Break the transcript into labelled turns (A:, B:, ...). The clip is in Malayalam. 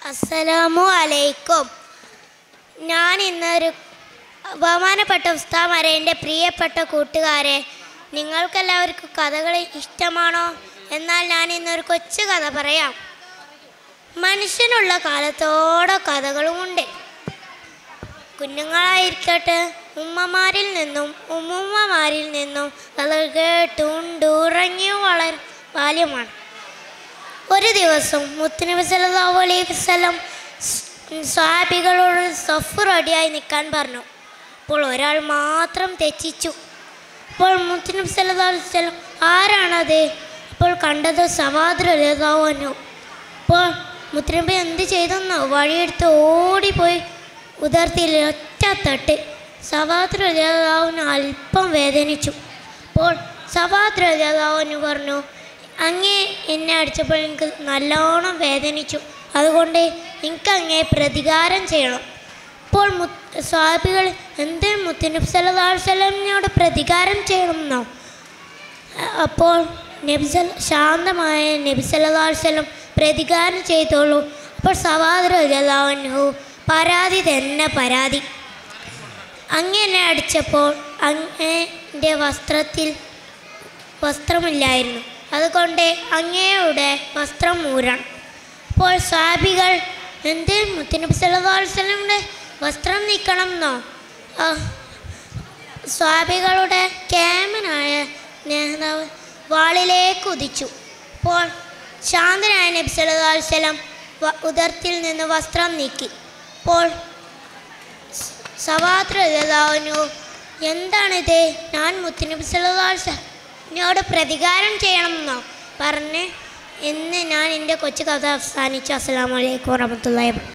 A: അസ്സലാമു അലൈക്കും. ഞാൻ ഇന്നൊരു ബഹുമാനപ്പെട്ട ഉസ്താദ് എൻ്റെ പ്രിയപ്പെട്ട കൂട്ടുകാരെ, നിങ്ങൾക്കെല്ലാവർക്കും കഥകൾ ഇഷ്ടമാണോ? എന്നാൽ ഞാൻ ഇന്നൊരു കൊച്ചു കഥ പറയാം. മനുഷ്യനുള്ള കാലത്തോടെ കഥകളുമുണ്ട്. കുഞ്ഞുങ്ങളായിരിക്കട്ടെ, ഉമ്മമാരിൽ നിന്നും ഉമ്മുമ്മമാരിൽ നിന്നും കഥകൾ കേട്ടുണ്ടുറങ്ങി ബാല്യമാണ്. ഒരു ദിവസം മുത്തുനബി സല്ലല്ലാഹു അലൈഹി വസല്ലം സ്വഹാബികളോട് സഫ് റെഡിയായി നിൽക്കാൻ പറഞ്ഞു. അപ്പോൾ ഒരാൾ മാത്രം തെറ്റിച്ചു. അപ്പോൾ മുത്തുനബി സല്ലല്ലാഹു അലൈഹി വസല്ലം ആരാണത്? അപ്പോൾ കണ്ടത് സവാദ് റളിയല്ലാഹു അൻഹു. അപ്പോൾ മുത്തുനബി എന്ത് ചെയ്തെന്നോ, വഴിയെടുത്ത് ഓടിപ്പോയി ഉദർത്തിൽ ഒറ്റ തട്ട്. സവാദ് റളിയല്ലാഹു അൻഹു അല്പം വേദനിച്ചു. അപ്പോൾ സവാദ് റളിയല്ലാഹു അൻഹു പറഞ്ഞു, അങ്ങേ എന്നെ അടിച്ചപ്പോൾ എനിക്ക് നല്ലോണം വേദനിച്ചു, അതുകൊണ്ട് എനിക്ക് അങ്ങേ പ്രതികാരം ചെയ്യണം. അപ്പോൾ സ്വഹാബികൾ എന്ത് മുത്തുനബി സല്ലല്ലാഹു അലൈഹി വസല്ലമിനോട് പ്രതികാരം ചെയ്യണമെന്നോ? അപ്പോൾ ശാന്തമായ നബി സല്ലല്ലാഹു അലൈഹി വസല്ലം പ്രതികാരം ചെയ്തോളൂ. അപ്പോൾ സവാദ് റളിയല്ലാഹു അൻഹു പരാതി തന്നെ പരാതി. അങ്ങനെ അടിച്ചപ്പോൾ അങ്ങേൻ്റെ വസ്ത്രമില്ലായിരുന്നു, അതുകൊണ്ട് അങ്ങയുടെ വസ്ത്രം ഊരണം. അപ്പോൾ സ്വഹാബികൾ എന്ത് മുത്തുനബി സല്ലല്ലാഹു അലൈഹി വസല്ലമിൻ്റെ വസ്ത്രം നീക്കണം എന്നോ? സ്വഹാബികളുടെ കേമനായ നേതാവ് വാളിലേക്ക് ഉദിച്ചു. അപ്പോൾ ശാന്തനായ നബി സല്ലല്ലാഹു അലൈഹി വസല്ലം ഉദരത്തിൽ നിന്ന് വസ്ത്രം നീക്കി. അപ്പോൾ സവാദ് റളിയല്ലാഹു അൻഹു, എന്താണിത്? ഞാൻ മുത്തുനബി സല്ലല്ലാഹു അലൈഹി വസല്ലം എന്നോട് പ്രതികാരം ചെയ്യണമെന്നോ പറഞ്ഞ് ഇന്ന് ഞാൻ എൻ്റെ കൊച്ചു കഥ അവസാനിച്ചു. അസ്സലാമു അലൈക്കും വറഹ്മത്തുള്ളാഹി.